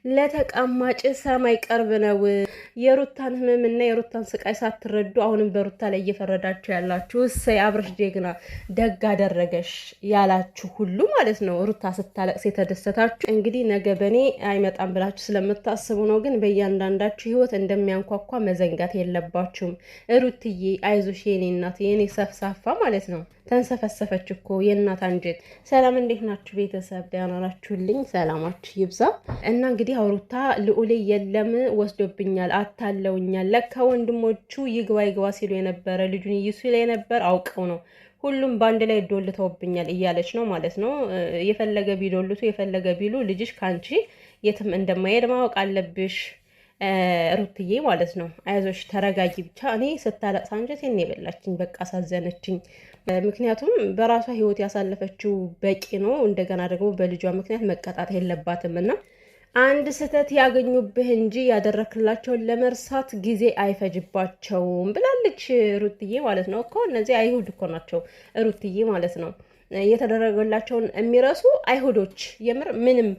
ለተቀማጭ ሰማይ ቀርብ ነው። የሩታን ህመምና የሩታን ስቃይ ሳትረዱ አሁንም በሩታ ላይ እየፈረዳችሁ ያላችሁ እሰይ አብርሽ ጀግና ደግ አደረገሽ ያላችሁ ሁሉ ማለት ነው። ሩታ ስታለቅስ የተደሰታችሁ እንግዲህ ነገ በኔ አይመጣም ብላችሁ ስለምታስቡ ነው። ግን በእያንዳንዳችሁ ህይወት እንደሚያንኳኳ መዘንጋት የለባችሁም። ሩትዬ አይዞሽ የኔ እናት የኔ ሰፍሳፋ ማለት ነው። ተንሰፈሰፈች እኮ የእናት አንጀት። ሰላም እንዴት ናችሁ ቤተሰብ? ደህና ናችሁልኝ? ሰላማችሁ ይብዛ። እና እንግዲህ ሩታ ልዑሌ የለም ወስዶብኛል፣ አታለውኛል፣ ለካ ወንድሞቹ ይግባ ይግባ ሲሉ የነበረ ልጁን ይይሱ ላይ ነበር፣ አውቀው ነው ሁሉም በአንድ ላይ ዶልተውብኛል እያለች ነው ማለት ነው። የፈለገ ቢዶልቱ የፈለገ ቢሉ ልጅሽ ካንቺ የትም እንደማይሄድ ማወቅ አለብሽ ሩትዬ ማለት ነው። አይዞሽ ተረጋጊ ብቻ። እኔ ስታለቅስ አንጀቴን የበላችኝ በቃ አሳዘነችኝ። ምክንያቱም በራሷ ህይወት ያሳለፈችው በቂ ነው። እንደገና ደግሞ በልጇ ምክንያት መቀጣት የለባትም እና አንድ ስህተት ያገኙብህ እንጂ ያደረክላቸውን ለመርሳት ጊዜ አይፈጅባቸውም ብላለች ሩትዬ ማለት ነው። እኮ እነዚህ አይሁድ እኮ ናቸው ሩትዬ ማለት ነው። የተደረገላቸውን የሚረሱ አይሁዶች የምር ምንም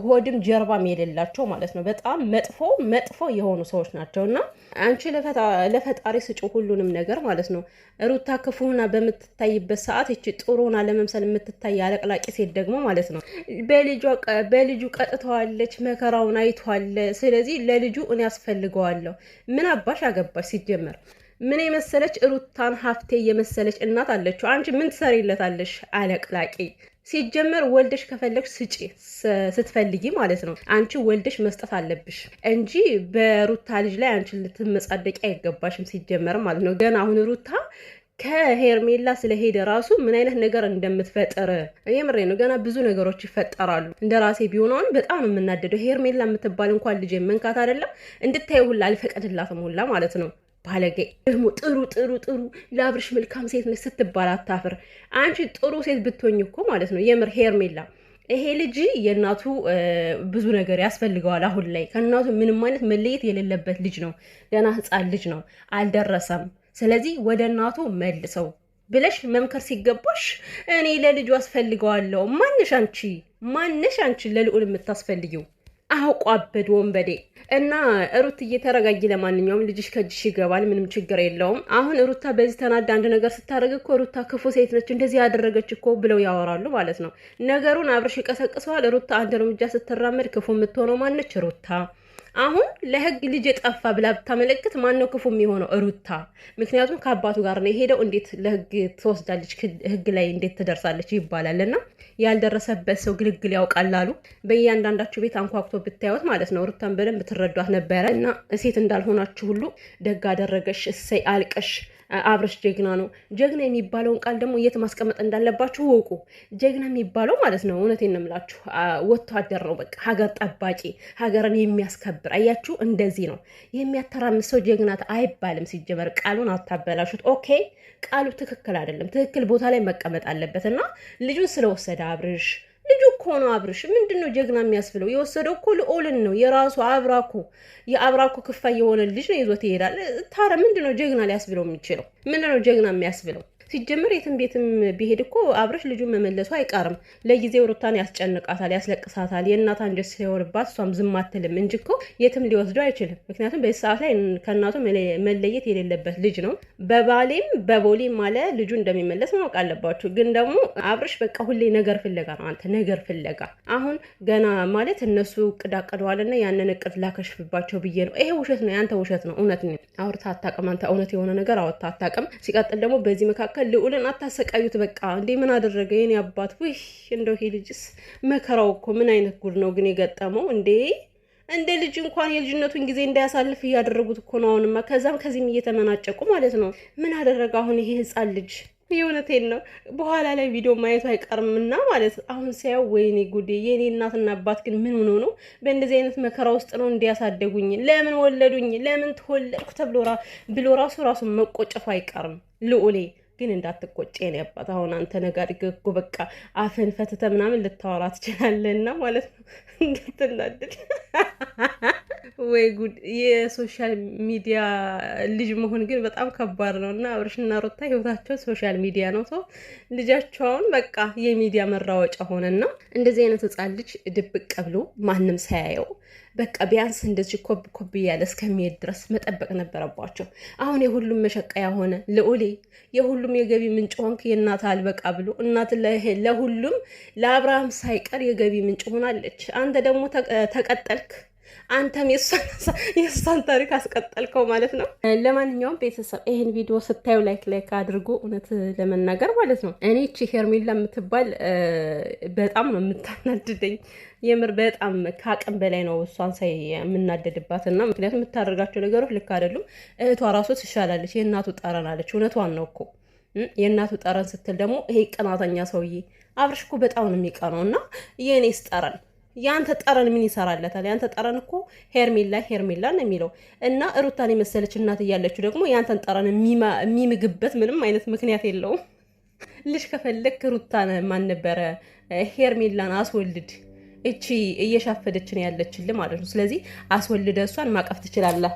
ሆድም ጀርባም የሌላቸው ማለት ነው። በጣም መጥፎ የሆኑ ሰዎች ናቸው። እና አንቺ ለፈጣሪ ስጩ ሁሉንም ነገር ማለት ነው። ሩታ ክፉና በምትታይበት ሰዓት እቺ ጥሩና ለመምሰል የምትታይ አለቅላቂ ሴት ደግሞ ማለት ነው በልጁ ቀጥተዋለች፣ መከራውን አይቷል። ስለዚህ ለልጁ እኔ ያስፈልገዋለሁ። ምን አባሽ አገባሽ ሲጀመር? ምን የመሰለች ሩታን ሀፍቴ የመሰለች እናት አለችው። አንቺ ምን ትሰሪለታለሽ? አለቅላቂ። ሲጀመር ወልደሽ ከፈለግሽ ስጪ ስትፈልጊ ማለት ነው። አንቺ ወልደሽ መስጠት አለብሽ እንጂ በሩታ ልጅ ላይ አንቺ ልትመጻደቂ አይገባሽም ሲጀመር ማለት ነው። ገና አሁን ሩታ ከሄርሜላ ስለሄደ ራሱ ምን አይነት ነገር እንደምትፈጠር የምሬ ነው። ገና ብዙ ነገሮች ይፈጠራሉ። እንደ ራሴ ቢሆን በጣም ነው የምናደደው። ሄርሜላ የምትባል እንኳን ልጅ መንካት አይደለም እንድታይ ሁላ አልፈቀድላትም ሁላ ማለት ነው። ባለጌ ደግሞ ጥሩ ለአብርሽ መልካም ሴት ነች ስትባል አታፍር። አንቺ ጥሩ ሴት ብትሆኝ እኮ ማለት ነው የምር ሄርሜላ ይሄ ልጅ የእናቱ ብዙ ነገር ያስፈልገዋል። አሁን ላይ ከእናቱ ምንም አይነት መለየት የሌለበት ልጅ ነው። ገና ሕፃን ልጅ ነው፣ አልደረሰም። ስለዚህ ወደ እናቱ መልሰው ብለሽ መምከር ሲገባሽ እኔ ለልጁ አስፈልገዋለሁ። ማነሽ አንቺ ለልዑል የምታስፈልጊው? አውቋበድ ወንበዴ እና ሩት እየተረጋጊ። ለማንኛውም ልጅሽ ከእጅሽ ይገባል፣ ምንም ችግር የለውም። አሁን ሩታ በዚህ ተናዳ አንድ ነገር ስታደርግ እኮ ሩታ ክፉ ሴት ነች እንደዚህ ያደረገች እኮ ብለው ያወራሉ ማለት ነው። ነገሩን አብርሽ ይቀሰቅሰዋል። ሩታ አንድ እርምጃ ስትራመድ ክፉ የምትሆነው ማነች? ሩታ። አሁን ለህግ ልጅ ጠፋ ብላ ብታመለክት ማነው ክፉ የሚሆነው? ሩታ። ምክንያቱም ከአባቱ ጋር ነው የሄደው። እንዴት ለህግ ትወስዳለች? ህግ ላይ እንዴት ትደርሳለች ይባላል። እና ያልደረሰበት ሰው ግልግል ያውቃል አሉ። በእያንዳንዳችሁ ቤት አንኳኩቶ ብታዩት ማለት ነው ሩታን በደንብ ትረዷት ነበረ። እና ሴት እንዳልሆናችሁ ሁሉ ደግ አደረገሽ፣ እሰይ አልቀሽ። አብርሽ ጀግና ነው። ጀግና የሚባለውን ቃል ደግሞ የት ማስቀመጥ እንዳለባችሁ ወቁ። ጀግና የሚባለው ማለት ነው እውነቴን ነው የምላችሁ ወታደር ነው። በቃ ሀገር ጠባቂ፣ ሀገርን የሚያስከብር። አያችሁ፣ እንደዚህ ነው የሚያተራምስ ሰው ጀግናት አይባልም። ሲጀመር ቃሉን አታበላሹት። ኦኬ፣ ቃሉ ትክክል አይደለም። ትክክል ቦታ ላይ መቀመጥ አለበት። እና ልጁን ስለወሰደ አብርሽ ልጁ እኮ ነው። አብርሽ ምንድነው ጀግና የሚያስብለው? የወሰደው እኮ ልዑልን ነው። የራሱ የአብራኩ ክፋይ የሆነ ልጅ ነው ይዞት ይሄዳል። ታዲያ ምንድነው ጀግና ሊያስብለው የሚችለው? ምንድነው ጀግና የሚያስብለው? ሲጀመር የትም ቤትም ቢሄድ እኮ አብርሽ ልጁን መመለሱ አይቀርም። ለጊዜው ሩታን ያስጨንቃታል፣ ያስለቅሳታል። የእናት አንጀት ሲሆንባት እሷም ዝም አትልም እንጂ እኮ የትም ሊወስደው አይችልም። ምክንያቱም በዚህ ሰዓት ላይ ከእናቱ መለየት የሌለበት ልጅ ነው። በቦሌም ማለ ልጁ እንደሚመለስ ማወቅ አለባችሁ። ግን ደግሞ አብርሽ በቃ ሁሌ ነገር ፍለጋ ነው። አንተ ነገር ፍለጋ አሁን ገና ማለት እነሱ እቅድ አቅደዋልና ያንን እቅድ ላከሽፍባቸው ብዬ ነው። ይሄ ውሸት ነው፣ ያንተ ውሸት ነው። እውነት ነው አውርታ አታውቅም አንተ። እውነት የሆነ ነገር አወጣ አታውቅም። ሲቀጥል ደግሞ በዚህ መካከል ልዑልን አታሰቃዩት። በቃ እንዴ ምን አደረገ የኔ አባት? ውይ እንደው ይሄ ልጅስ መከራው እኮ ምን አይነት ጉድ ነው ግን የገጠመው? እንደ ልጅ እንኳን የልጅነቱን ጊዜ እንዳያሳልፍ እያደረጉት እኮ ነው። አሁንማ ከዚህም እየተመናጨቁ ማለት ነው። ምን አደረገ አሁን ይሄ ህፃን ልጅ? የእውነቴን ነው። በኋላ ላይ ቪዲዮ ማየቱ አይቀርምና ማለት አሁን ሲያው ወይኔ ጉዴ፣ የኔ እናትና አባት ግን ምን ሆኖ ነው በእንደዚህ አይነት መከራ ውስጥ ነው እንዲያሳደጉኝ? ለምን ወለዱኝ? ለምን ተወለድኩ ብሎ ራሱ መቆጨቱ አይቀርም ልዑሌ። ግን እንዳትቆጭ የኔ አባት። አሁን አንተ ነጋሪ እኮ በቃ አፈን ፈትተ ምናምን ልታወራ ትችላለህና ማለት ነው። እንዳትናደድ ወይ ጉድ! የሶሻል ሚዲያ ልጅ መሆን ግን በጣም ከባድ ነው። እና አብርሽና ሩታ ህይወታቸው ሶሻል ሚዲያ ነው። ሰው ልጃቸውን በቃ የሚዲያ መራወጫ ሆነና እንደዚህ አይነት ህፃን ልጅ ድብቅ ብሎ ማንም ሳያየው በቃ ቢያንስ እንደዚህ ኮብ ኮብ እያለ እስከሚሄድ ድረስ መጠበቅ ነበረባቸው። አሁን የሁሉም መሸቀያ ሆነ። ልዑሌ የሁሉም የገቢ ምንጭ ሆንክ። የእናት አልበቃ ብሎ እናት ለሁሉም ለአብርሃም ሳይቀር የገቢ ምንጭ ሆናለች። አንተ ደግሞ ተቀጠልክ። አንተም የእሷን ታሪክ አስቀጠልከው ማለት ነው። ለማንኛውም ቤተሰብ ይሄን ቪዲዮ ስታዩ ላይክ አድርጎ እውነት ለመናገር ማለት ነው እኔ እቺ ሄርሜላ የምትባል በጣም ነው የምታናድደኝ። የምር በጣም ከአቅም በላይ ነው እሷን ሳይ የምናደድባት እና ምክንያቱም የምታደርጋቸው ነገሮች ልክ አይደሉም። እህቷ ራሱ ትሻላለች። የእናቱ ጠረን አለች። እውነቷን ነው እኮ የእናቱ ጠረን ስትል ደግሞ ይሄ ቅናተኛ ሰውዬ አብርሽ እኮ በጣም ነው የሚቀነው እና የእኔስ ጠረን ያንተ ጠረን ምን ይሰራለታል? ያንተ ጠረን እኮ ሄርሜላ ነው የሚለው እና ሩታን የመሰለች እናት እያለችው ደግሞ ያንተን ጠረን የሚምግበት ምንም አይነት ምክንያት የለውም። ልጅ ከፈለክ ሩታን ማን ነበረ ሄርሜላን አስወልድ። እቺ እየሻፈደችን ያለችልህ ማለት ነው። ስለዚህ አስወልደ እሷን ማቀፍ ትችላለህ።